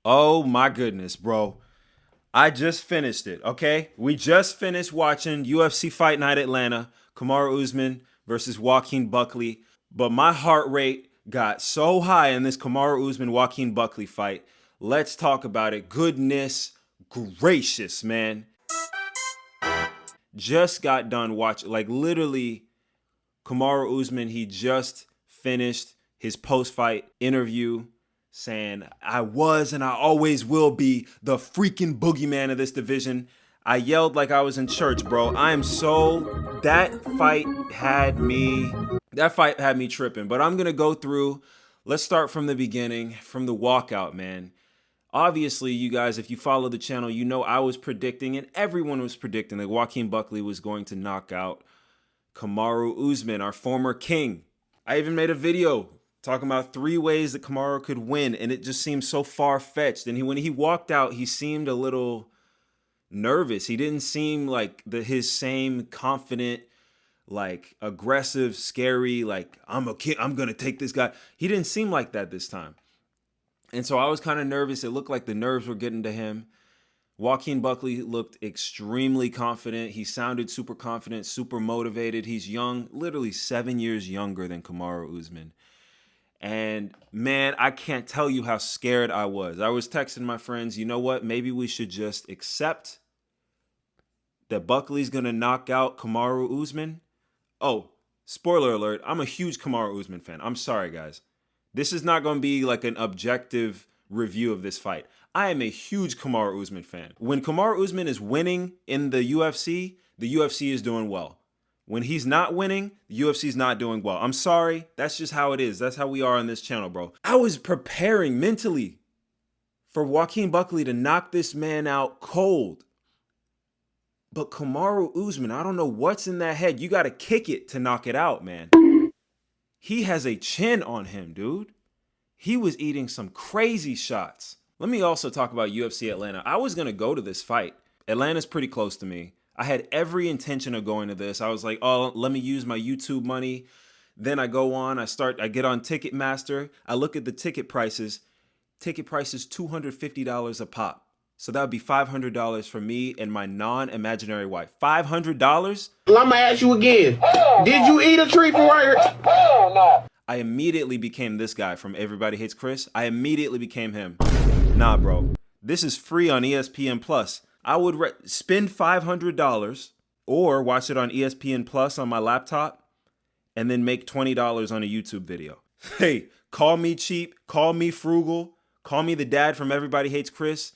Oh my goodness, bro. I just finished it, okay? We just finished watching UFC Fight Night Atlanta, Kamaru Usman versus Joaquin Buckley. But my heart rate got so high in this Kamaru Usman Joaquin Buckley fight. Let's talk about it. Goodness gracious, man. Just got done watching, like literally, Kamaru Usman, he just finished his post-fight interview saying, I was and I always will be the freaking boogeyman of this division. I yelled like I was in church, bro. That fight had me tripping. But I'm going to go through, let's start from the beginning, from the walkout, man. Obviously, you guys, if you follow the channel, you know I was predicting, and everyone was predicting, that Joaquin Buckley was going to knock out Kamaru Usman, our former king. I even made a video talking about 3 ways that Kamaru could win, and it just seemed so far-fetched. And when he walked out, he seemed a little nervous. He didn't seem like his same confident, like aggressive, scary, like I'm a kid, I'm gonna take this guy. He didn't seem like that this time. And so I was kind of nervous. It looked like the nerves were getting to him. Joaquin Buckley looked extremely confident. He sounded super confident, super motivated. He's young, literally 7 years younger than Kamaru Usman. And man, I can't tell you how scared I was. I was texting my friends, you know what? Maybe we should just accept that Buckley's going to knock out Kamaru Usman. Oh, spoiler alert, I'm a huge Kamaru Usman fan. I'm sorry, guys. This is not going to be like an objective review of this fight. I am a huge Kamaru Usman fan. When Kamaru Usman is winning in the UFC is doing well. When he's not winning, the UFC is not doing well. I'm sorry. That's just how it is. That's how we are on this channel, bro. I was preparing mentally for Joaquin Buckley to knock this man out cold. But Kamaru Usman, I don't know what's in that head. You got to kick it to knock it out, man. He has a chin on him, dude. He was eating some crazy shots. Let me also talk about UFC Atlanta. I was going to go to this fight. Atlanta's pretty close to me. I had every intention of going to this. I was like, oh, let me use my YouTube money. Then I go on, I get on Ticketmaster. I look at the ticket prices. Ticket prices $250 a pop. So that would be $500 for me and my non-imaginary wife. $500? Well, I'm going to ask you again. Did you eat a treat for her? No. I immediately became this guy from Everybody Hates Chris. I immediately became him. Nah, bro. This is free on ESPN Plus. I would spend $500 or watch it on ESPN Plus on my laptop and then make $20 on a YouTube video. Hey, call me cheap, call me frugal, call me the dad from Everybody Hates Chris.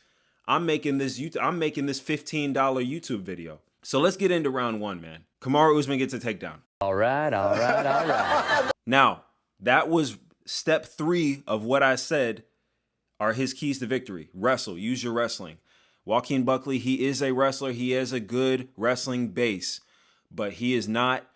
I'm making this $15 YouTube video. So let's get into round 1, man. Kamaru Usman gets a takedown. All right. Now, that was step 3 of what I said are his keys to victory. Wrestle, use your wrestling. Joaquin Buckley, he is a wrestler. He has a good wrestling base, but he is not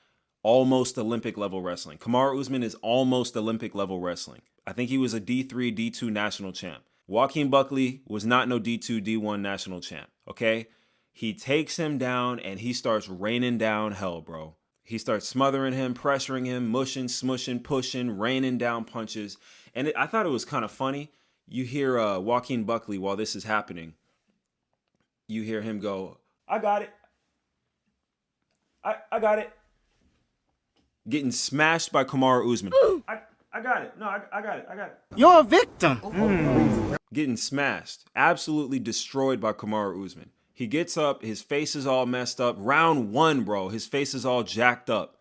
almost Olympic level wrestling. Kamaru Usman is almost Olympic level wrestling. I think he was a D3, D2 national champ. Joaquin Buckley was not no D2, D1 national champ, okay? He takes him down and he starts raining down hell, bro. He starts smothering him, pressuring him, mushing, smushing, pushing, raining down punches. And I thought it was kind of funny. You hear Joaquin Buckley while this is happening. You hear him go, I got it. I got it. Getting smashed by Kamaru Usman. I got it. No, I got it. You're a victim. Getting smashed. Absolutely destroyed by Kamaru Usman. He gets up. His face is all messed up. Round 1, bro. His face is all jacked up.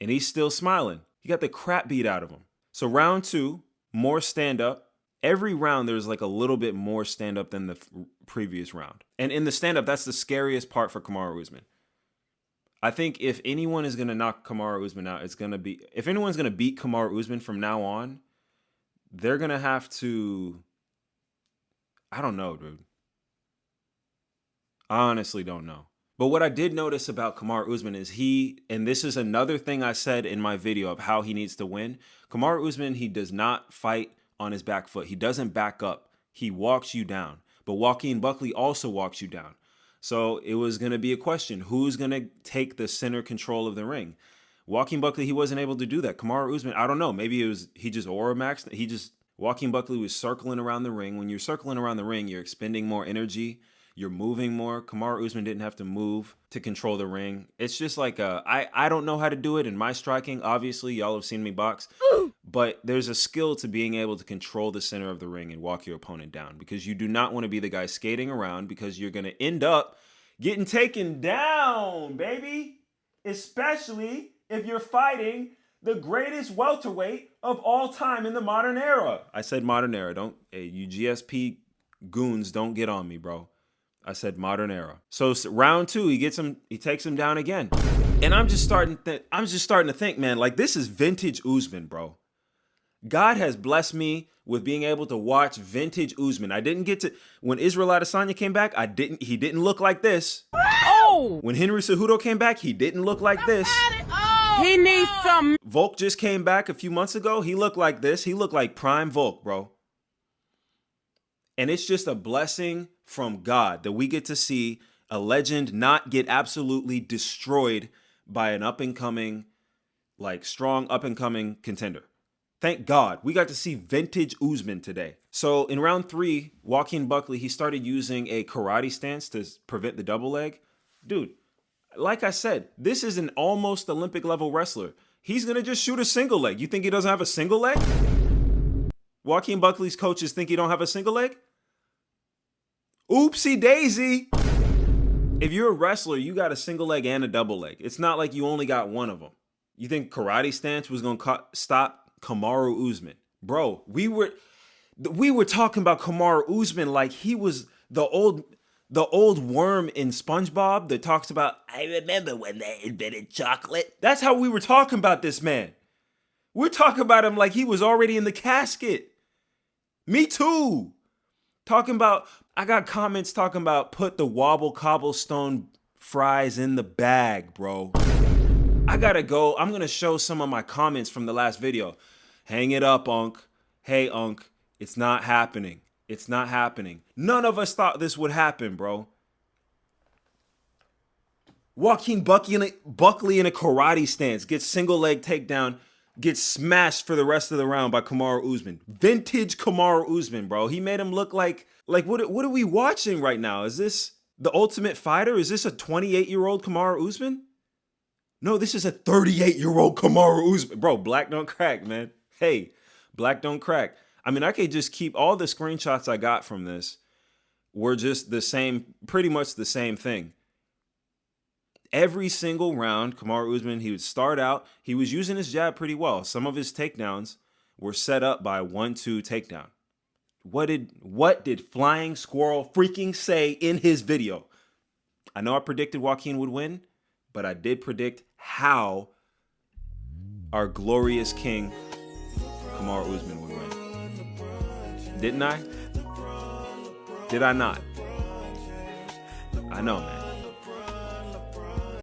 And he's still smiling. He got the crap beat out of him. So round 2, more stand-up. Every round, there's like a little bit more stand-up than the previous round. And in the stand-up, that's the scariest part for Kamaru Usman. I think if anyone is going to knock Kamaru Usman out, if anyone's going to beat Kamaru Usman from now on, they're going to have to, I don't know, dude. I honestly don't know. But what I did notice about Kamaru Usman is and this is another thing I said in my video of how he needs to win. Kamaru Usman, he does not fight on his back foot. He doesn't back up. He walks you down. But Joaquin Buckley also walks you down. So it was going to be a question. Who's going to take the center control of the ring? Joaquin Buckley, he wasn't able to do that. Kamaru Usman, I don't know. Maybe he just aura maxed. Joaquin Buckley was circling around the ring. When you're circling around the ring, you're expending more energy. You're moving more. Kamaru Usman didn't have to move to control the ring. It's just like I don't know how to do it in my striking. Obviously, y'all have seen me box. But there's a skill to being able to control the center of the ring and walk your opponent down, because you do not want to be the guy skating around, because you're going to end up getting taken down, baby. Especially if you're fighting the greatest welterweight of all time in the modern era. I said modern era. You GSP goons don't get on me, bro. I said modern era. So round 2, he takes him down again. And I'm just starting to think, man, like, this is vintage Usman, bro. God has blessed me with being able to watch vintage Usman. I didn't get to, when Israel Adesanya came back, he didn't look like this. Oh! When Henry Cejudo came back, he didn't look like this. He needs some. Volk just came back a few months ago. He looked like this. He looked like prime Volk, bro. And it's just a blessing from God that we get to see a legend not get absolutely destroyed by an up-and-coming, like, strong up-and-coming contender. Thank God. We got to see vintage Usman today. So in round 3, Joaquin Buckley, he started using a karate stance to prevent the double leg. Dude, like I said, this is an almost Olympic level wrestler. He's going to just shoot a single leg. You think he doesn't have a single leg? Joaquin Buckley's coaches think he don't have a single leg? Oopsie daisy. If you're a wrestler, you got a single leg and a double leg. It's not like you only got one of them. You think karate stance was going to stop Kamaru Usman? Bro, we were talking about Kamaru Usman like he was the old worm in SpongeBob that talks about, I remember when they invented chocolate. That's how we were talking about this man. We're talking about him like he was already in the casket. Me too. I got comments talking about put the wobble cobblestone fries in the bag, bro. I gotta go. I'm gonna show some of my comments from the last video. Hang it up, Unc. Hey, Unc, it's not happening. It's not happening. None of us thought this would happen, bro. Joaquin Buckley in a karate stance, gets single leg takedown, gets smashed for the rest of the round by Kamaru Usman. Vintage Kamaru Usman, bro. He made him look like what are we watching right now? Is this The Ultimate Fighter? Is this a 28-year-old Kamaru Usman? No, this is a 38-year-old Kamaru Usman. Bro, black don't crack, man. Hey, black don't crack. I mean, I could just keep all the screenshots I got from this were just the same, pretty much the same thing. Every single round, Kamaru Usman, he would start out, he was using his jab pretty well. Some of his takedowns were set up by 1-2 takedown. What did Flying Squirrel freaking say in his video? I know I predicted Joaquin would win, but I did predict how our glorious king, Kamaru Usman, would win. Didn't I? Did I not? I know, man.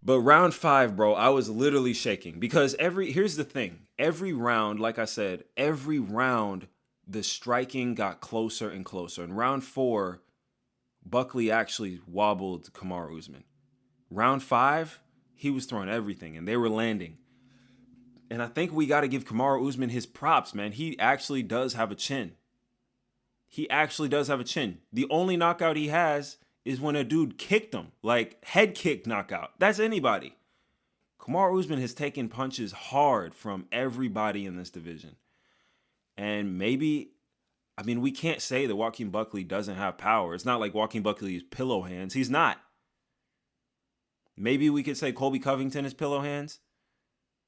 But round 5, bro, I was literally shaking because here's the thing. Every round, like I said, every round, the striking got closer and closer. In round 4, Buckley actually wobbled Kamaru Usman. Round 5, he was throwing everything and they were landing. And I think we got to give Kamaru Usman his props, man. He actually does have a chin. He actually does have a chin. The only knockout he has is when a dude kicked him, like head kick knockout. That's anybody. Kamaru Usman has taken punches hard from everybody in this division. And maybe, I mean, we can't say that Joaquin Buckley doesn't have power. It's not like Joaquin Buckley is pillow hands. He's not. Maybe we could say Colby Covington is pillow hands.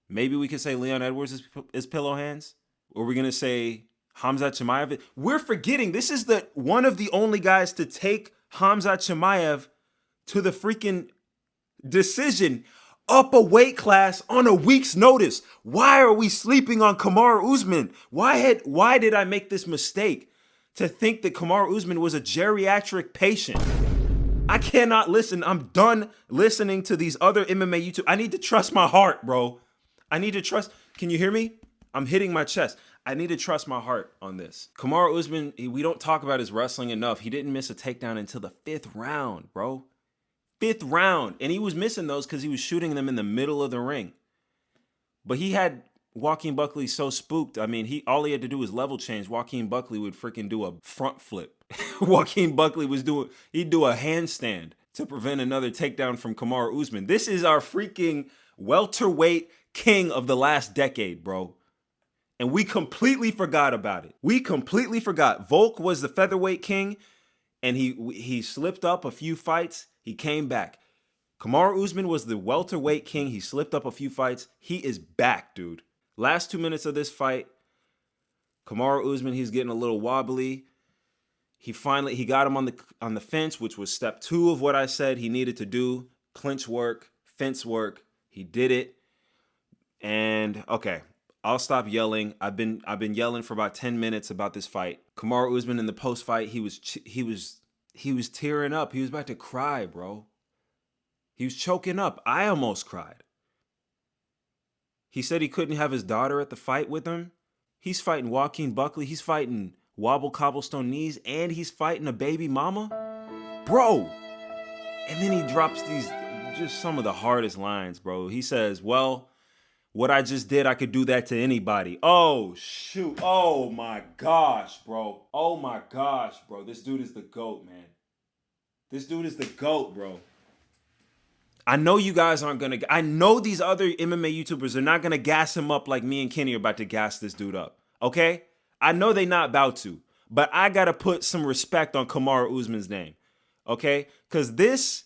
Maybe we could say Leon Edwards is pillow hands. Or we're going to say Khamzat Chimaev. We're forgetting this is one of the only guys to take Khamzat Chimaev to the freaking decision up a weight class on a week's notice. Why are we sleeping on Kamaru Usman? Why did I make this mistake to think that Kamaru Usman was a geriatric patient? I cannot listen. I'm done listening to these other MMA YouTube. I need to trust my heart, bro. I need to trust. Can you hear me? I'm hitting my chest. I need to trust my heart on this. Kamaru Usman, we don't talk about his wrestling enough. He didn't miss a takedown until the 5th round, bro. 5th round. And he was missing those because he was shooting them in the middle of the ring. But he had Joaquin Buckley's so spooked. I mean, all he had to do was level change. Joaquin Buckley would freaking do a front flip. Joaquin Buckley he'd do a handstand to prevent another takedown from Kamaru Usman. This is our freaking welterweight king of the last decade, bro. And we completely forgot about it. We completely forgot. Volk was the featherweight king, and he slipped up a few fights. He came back. Kamaru Usman was the welterweight king. He slipped up a few fights. He is back, dude. Last 2 minutes of this fight, Kamaru Usman, he's getting a little wobbly. He got him on the fence, which was step 2 of what I said he needed to do. Clinch work, fence work. He did it. And okay, I'll stop yelling. I've been yelling for about 10 minutes about this fight. Kamaru Usman in the post fight, he was tearing up. He was about to cry, bro. He was choking up. I almost cried. He said he couldn't have his daughter at the fight with him. He's fighting Joaquin Buckley. He's fighting wobble cobblestone knees, and he's fighting a baby mama. Bro. And then he drops these, just some of the hardest lines, bro. He says, well, what I just did, I could do that to anybody. Oh, shoot. Oh, my gosh, bro. Oh, my gosh, bro. This dude is the GOAT, man. This dude is the GOAT, bro. I know you guys aren't going to... I know these other MMA YouTubers are not going to gas him up like me and Kenny are about to gas this dude up. Okay? I know they not about to. But I got to put some respect on Kamaru Usman's name. Okay? Because this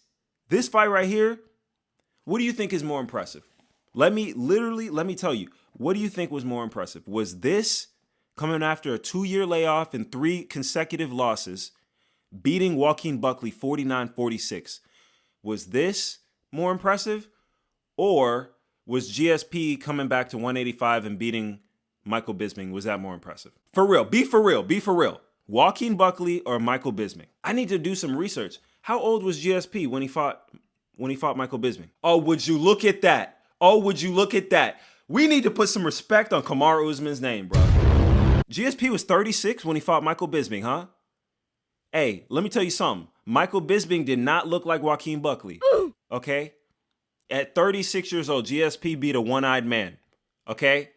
fight right here, what do you think is more impressive? Let me tell you. What do you think was more impressive? Was this coming after a 2-year layoff and 3 consecutive losses, beating Joaquin Buckley 49-46? Was this more impressive? Or was GSP coming back to 185 and beating Michael Bisping? Was that more impressive? For real. Be for real. Be for real. Joaquin Buckley or Michael Bisping? I need to do some research. How old was GSP when he fought Michael Bisping? Oh, would you look at that? Oh, would you look at that? We need to put some respect on Kamaru Usman's name, bro. GSP was 36 when he fought Michael Bisping, huh? Hey, let me tell you something. Michael Bisping did not look like Joaquin Buckley. Okay? At 36 years old, GSP beat a one-eyed man. Okay?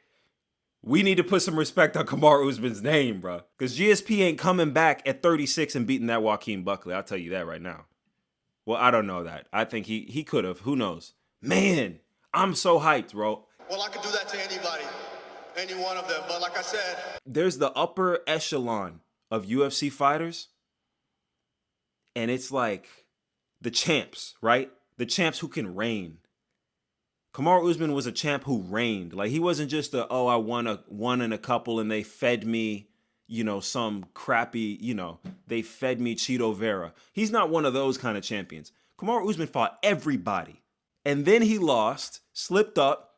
We need to put some respect on Kamaru Usman's name, bro. Because GSP ain't coming back at 36 and beating that Joaquin Buckley. I'll tell you that right now. Well, I don't know that. I think he could have. Who knows? Man, I'm so hyped, bro. Well, I could do that to anybody. Any one of them. But like I said... There's the upper echelon of UFC fighters. And it's like the champs, right? The champs who can reign. Kamaru Usman was a champ who reigned. Like, he wasn't just I won in a couple and they fed me, some crappy, they fed me Cheeto Vera. He's not one of those kind of champions. Kamaru Usman fought everybody. And then he lost, slipped up,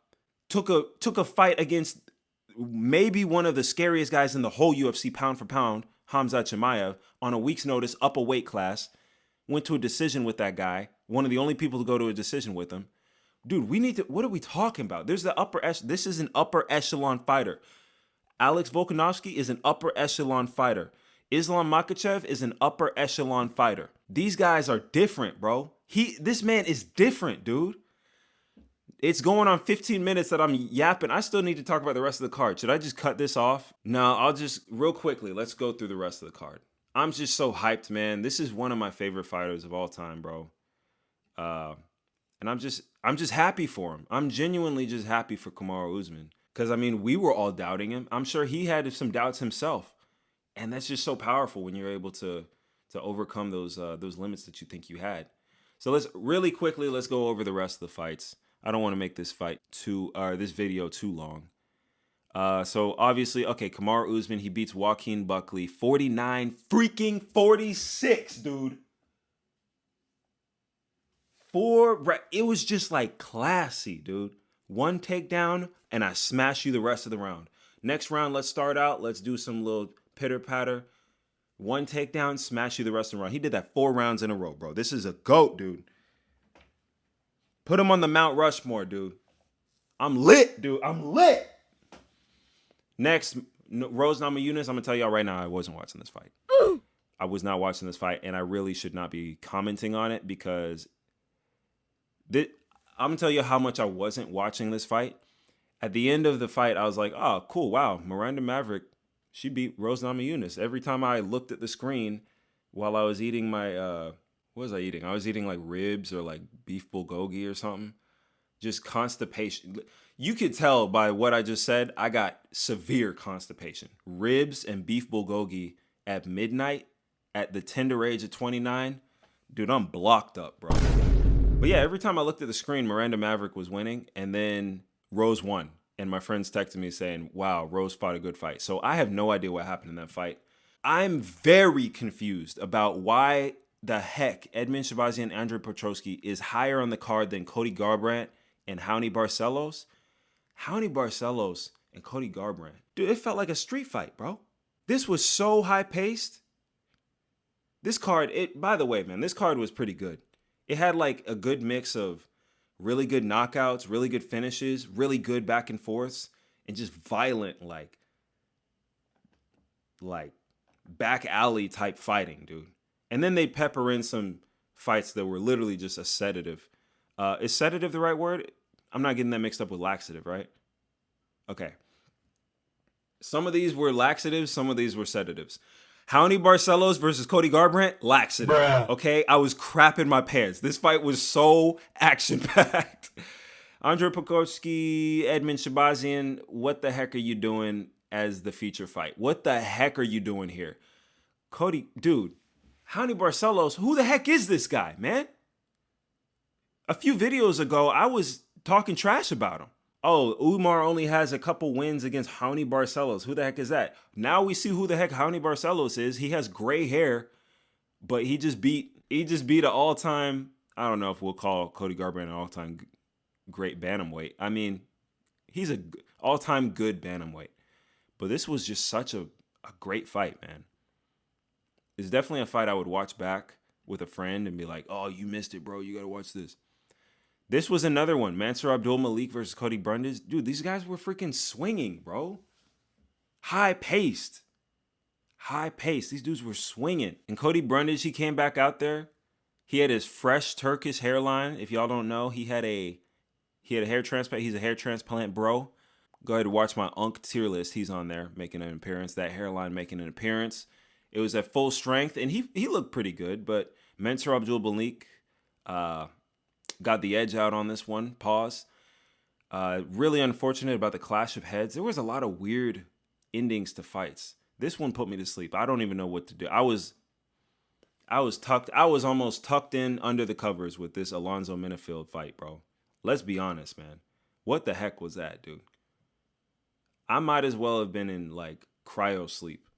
took a fight against maybe one of the scariest guys in the whole UFC pound for pound, Hamza Chimaev, on a week's notice, up a weight class, went to a decision with that guy, one of the only people to go to a decision with him. Dude, what are we talking about? This is an upper echelon fighter. Alex Volkanovski is an upper echelon fighter. Islam Makhachev is an upper echelon fighter. These guys are different, bro. This man is different, dude. It's going on 15 minutes that I'm yapping. I still need to talk about the rest of the card. Should I just cut this off? No, I'll just, real quickly, let's go through the rest of the card. I'm just so hyped, man. This is one of my favorite fighters of all time, bro. And I'm just happy for him. I'm genuinely just happy for Kamaru Usman. Because, I mean, we were all doubting him. I'm sure he had some doubts himself. And that's just so powerful when you're able to overcome those limits that you think you had. So let's go over the rest of the fights. I don't want to make this video too long. So obviously, okay, Kamaru Usman, he beats Joaquin Buckley 49-46, dude. It was just like classy, dude. One takedown, and I smash you the rest of the round. Next round, let's start out. Let's do some little pitter-patter. One takedown, smash you the rest of the round. He did that 4 rounds in a row, bro. This is a GOAT, dude. Put him on the Mount Rushmore, dude. I'm lit, dude. I'm lit. Next, Rose Namajunas, I'm going to tell y'all right now, I wasn't watching this fight. I was not watching this fight, and I really should not be commenting on it because I'm going to tell you how much I wasn't watching this fight. At the end of the fight, I was like, oh, cool, wow, Miranda Maverick, she beat Rose Namajunas. Every time I looked at the screen while I was eating my, what was I eating? I was eating like ribs or like beef bulgogi or something. Just constipation. You could tell by what I just said, I got severe constipation. Ribs and beef bulgogi at midnight at the tender age of 29. Dude, I'm blocked up, bro. But yeah, every time I looked at the screen, Miranda Maverick was winning, and then Rose won. And my friends texted me saying, wow, Rose fought a good fight. So I have no idea what happened in that fight. I'm very confused about why the heck Edmund Shabazian and Andre Petroski is higher on the card than Cody Garbrandt and Raoni Barcelos. Raoni Barcelos and Cody Garbrand. Dude, it felt like a street fight, bro. This was so high-paced. This card, by the way, man, this card was pretty good. It had like a good mix of really good knockouts, really good finishes, really good back and forths, and just violent, like back alley type fighting, dude. And then they pepper in some fights that were literally just a sedative. Is sedative the right word? I'm not getting that mixed up with laxative, right? Okay. Some of these were laxatives, some of these were sedatives. Raoni Barcelos versus Cody Garbrandt, laxative. Bruh. Okay, I was crapping my pants. This fight was so action-packed. Andre Petroski, Edmund Shabazian, what the heck are you doing as the feature fight? What the heck are you doing here? Cody, dude, Raoni Barcelos, who the heck is this guy, man? A few videos ago, I was talking trash about him. Oh, Umar only has a couple wins against Raoni Barcelos. Who the heck is that? Now we see who the heck Raoni Barcelos is. He has gray hair, but he just beat an all-time, I don't know if we'll call Cody Garbrand an all-time great bantamweight. I mean, he's an all-time good bantamweight. But this was just such a great fight, man. It's definitely a fight I would watch back with a friend and be like, oh, you missed it, bro. You got to watch this. This was another one. Mansour Abdul Malik versus Cody Brundage. Dude, these guys were freaking swinging, bro. High-paced. High-paced. These dudes were swinging. And Cody Brundage, he came back out there. He had his fresh Turkish hairline. If y'all don't know, he had a hair transplant. He's a hair transplant bro. Go ahead and watch my Unk tier list. He's on there making an appearance. That hairline making an appearance. It was at full strength, and he looked pretty good. But Mansour Abdul Malik got the edge out on this one. Pause. Really unfortunate about the clash of heads. There was a lot of weird endings to fights. This one put me to sleep. I don't even know what to do. I was almost tucked in under the covers with this Alonzo Minifield fight, bro. Let's be honest, man. What the heck was that, dude? I might as well have been in like cryo sleep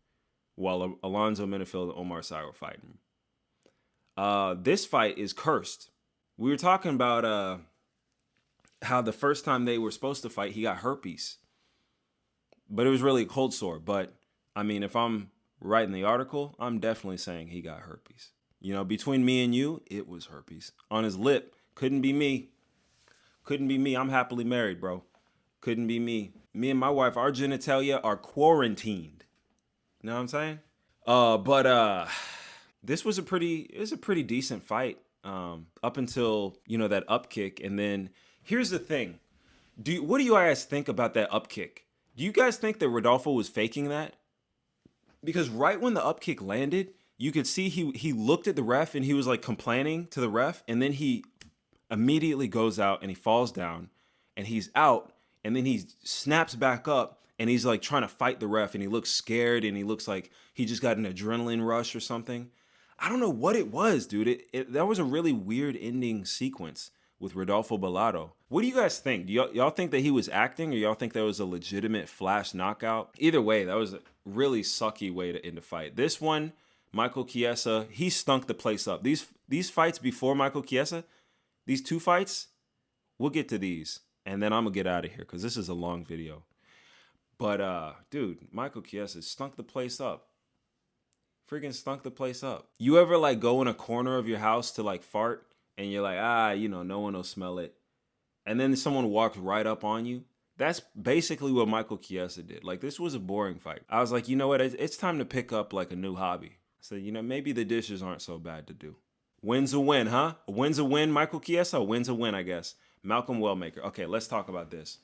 while Alonzo Minifield and Omar Sy were fighting. This fight is cursed. We were talking about how the first time they were supposed to fight, he got herpes. But it was really a cold sore. But, I mean, if I'm writing the article, I'm definitely saying he got herpes. You know, between me and you, it was herpes. On his lip. Couldn't be me. Couldn't be me. I'm happily married, bro. Couldn't be me. Me and my wife, our genitalia are quarantined. You know what I'm saying? But this was a pretty decent fight. Up until, you know, that up kick. And then here's the thing. What do you guys think about that up kick? Do you guys think that Rodolfo was faking that? Because right when the up kick landed, you could see he looked at the ref and he was like complaining to the ref. And then he immediately goes out and he falls down and he's out. And then he snaps back up and he's like trying to fight the ref and he looks scared and he looks like he just got an adrenaline rush or something. I don't know what it was, dude. That was a really weird ending sequence with Rodolfo Bolato. What do you guys think? Do y'all think that he was acting, or y'all think that was a legitimate flash knockout? Either way, that was a really sucky way to end a fight. This one, Michael Chiesa, he stunk the place up. These fights before Michael Chiesa, these two fights, we'll get to these. And then I'm going to get out of here because this is a long video. But, dude, Michael Chiesa stunk the place up. Freaking stunk the place up. You ever like go in a corner of your house to like fart and you're like, you know, no one will smell it. And then someone walks right up on you. That's basically what Michael Chiesa did. Like, this was a boring fight. I was like, you know what? It's time to pick up like a new hobby. So, you know, maybe the dishes aren't so bad to do. Win's a win, huh? A win's a win, Michael Chiesa? A win's a win, I guess. Malcolm Wellmaker. Okay, let's talk about this.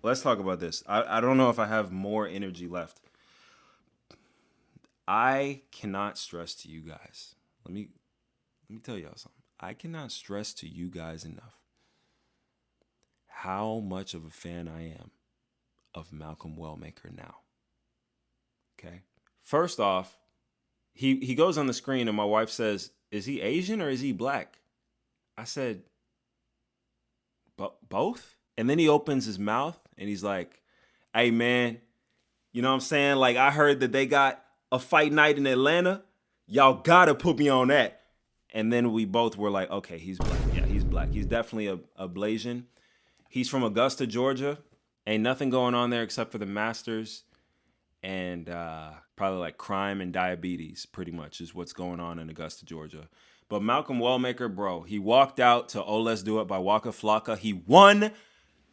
Let's talk about this. I don't know if I have more energy left. I cannot stress to you guys. Let me tell y'all something. I cannot stress to you guys enough how much of a fan I am of Malcolm Wellmaker now. Okay? First off, he goes on the screen and my wife says, "Is he Asian or is he black?" I said, "Both?" And then he opens his mouth and he's like, "Hey man, you know what I'm saying? Like, I heard that they got a fight night in Atlanta. Y'all gotta put me on that." And then we both were like, okay, he's black. Yeah, he's black. He's definitely a Blasian. He's from Augusta, Georgia. Ain't nothing going on there except for the Masters and probably like crime and diabetes, pretty much, is what's going on in Augusta, Georgia. But Malcolm Wellmaker, bro, he walked out to Oh Let's Do It by Waka Flocka. He won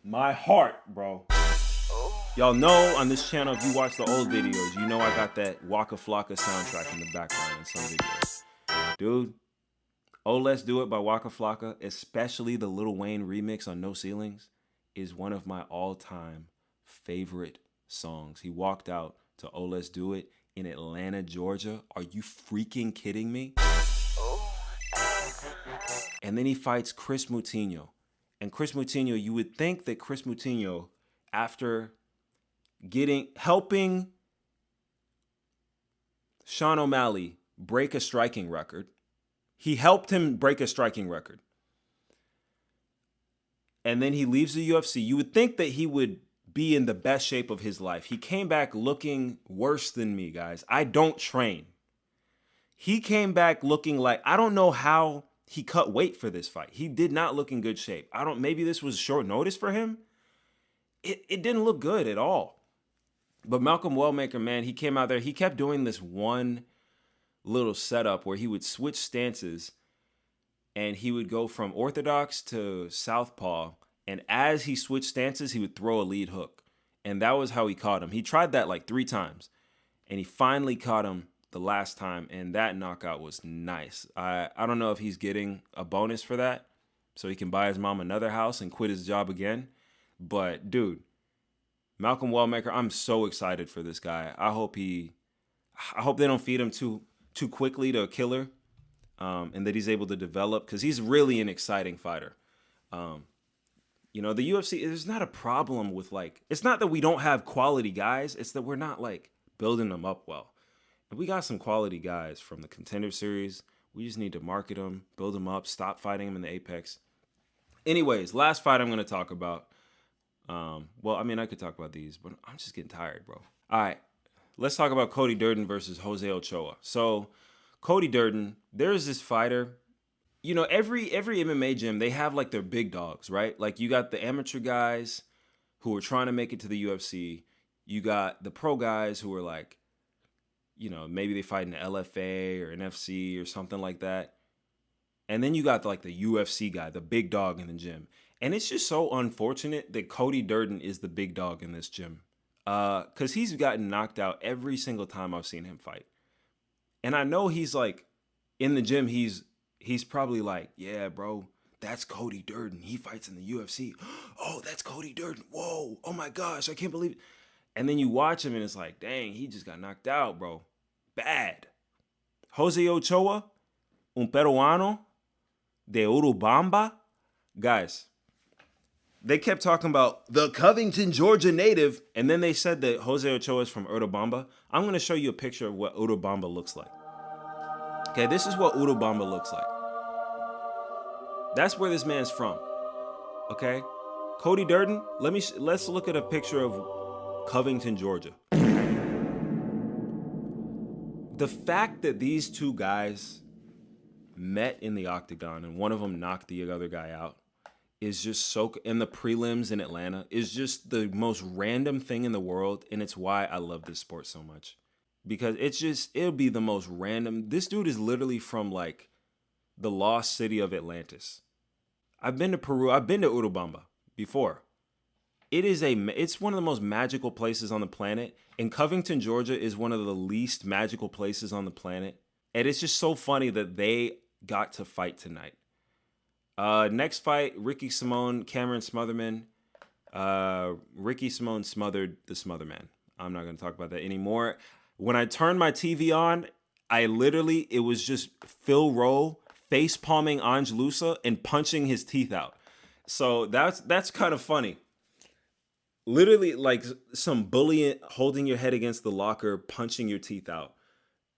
my heart, bro. Y'all know on this channel, if you watch the old videos, you know I got that Waka Flocka soundtrack in the background in some videos. Dude, Oh Let's Do It by Waka Flocka, especially the Lil Wayne remix on No Ceilings, is one of my all-time favorite songs. He walked out to Oh Let's Do It in Atlanta, Georgia. Are you freaking kidding me? And then he fights Chris Moutinho. And Chris Moutinho, you would think that Chris Moutinho, after helping Sean O'Malley break a striking record, he helped him break a striking record. And then he leaves the UFC. You would think that he would be in the best shape of his life. He came back looking worse than me, guys. I don't train. He came back looking like, I don't know how he cut weight for this fight. He did not look in good shape. Maybe this was short notice for him. It didn't look good at all. But Malcolm Wellmaker, man, he came out there. He kept doing this one little setup where he would switch stances and he would go from orthodox to southpaw. And as he switched stances, he would throw a lead hook. And that was how he caught him. He tried that like 3 times. And he finally caught him the last time. And that knockout was nice. I don't know if he's getting a bonus for that, so he can buy his mom another house and quit his job again. But, dude, Malcolm Wellmaker, I'm so excited for this guy. I hope they don't feed him too quickly to a killer, and that he's able to develop, because he's really an exciting fighter. You know, the UFC, there's not a problem with, like, it's not that we don't have quality guys. It's that we're not, like, building them up well. And we got some quality guys from the Contender Series. We just need to market them, build them up, stop fighting them in the Apex. Anyways, last fight I'm going to talk about. Well, I mean, I could talk about these, but I'm just getting tired, bro. All right, let's talk about Cody Durden versus Jose Ochoa. So, Cody Durden, there's this fighter. You know, every MMA gym, they have like their big dogs, right? Like, you got the amateur guys who are trying to make it to the UFC. You got the pro guys who are like, you know, maybe they fight in the LFA or an FC or something like that. And then you got like the UFC guy, the big dog in the gym. And it's just so unfortunate that Cody Durden is the big dog in this gym. Because he's gotten knocked out every single time I've seen him fight. And I know he's like, in the gym, he's probably like, yeah, bro, that's Cody Durden. He fights in the UFC. Oh, that's Cody Durden. Whoa, oh my gosh, I can't believe it. And then you watch him and it's like, dang, he just got knocked out, bro. Bad. Jose Ochoa, un peruano de Urubamba. Guys, they kept talking about the Covington, Georgia native, and then they said that Jose Ochoa is from Urubamba. I'm going to show you a picture of what Urubamba looks like. Okay, this is what Urubamba looks like. That's where this man's from. Okay? Cody Durden, let's look at a picture of Covington, Georgia. The fact that these two guys met in the octagon and one of them knocked the other guy out is just so, in the prelims in Atlanta, is just the most random thing in the world. And it's why I love this sport so much, because it'll be the most random. This dude is literally from like the lost city of Atlantis. I've been to Peru. I've been to Urubamba before. It's one of the most magical places on the planet. And Covington, Georgia is one of the least magical places on the planet. And it's just so funny that they got to fight tonight. Next fight, Ricky Simone, Cameron Smotherman. Ricky Simone smothered the Smother Man. I'm not going to talk about that anymore. When I turned my TV on, it was just Phil Rowe face palming Angelusa and punching his teeth out. So that's kind of funny. Literally like some bullying, holding your head against the locker, punching your teeth out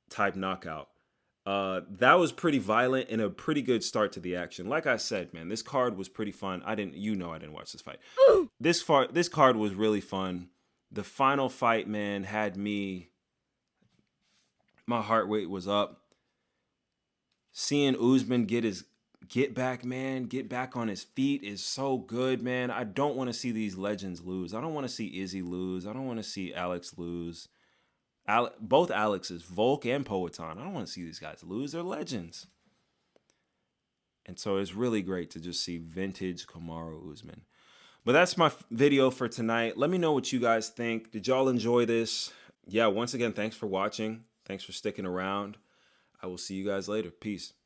type knockout. That was pretty violent and a pretty good start to the action. Like I said, man, this card was pretty fun. I didn't watch this fight. This card was really fun. The final fight, man, had me, my heart rate was up. Seeing Usman get back on his feet is so good, man. I don't want to see these legends lose. I don't want to see Izzy lose. I don't want to see Alex lose. Both Alexes, Volk and Poatan. I don't want to see these guys lose. They're legends. And so it's really great to just see vintage Kamaru Usman. But that's my video for tonight. Let me know what you guys think. Did y'all enjoy this? Yeah, once again, thanks for watching. Thanks for sticking around. I will see you guys later. Peace.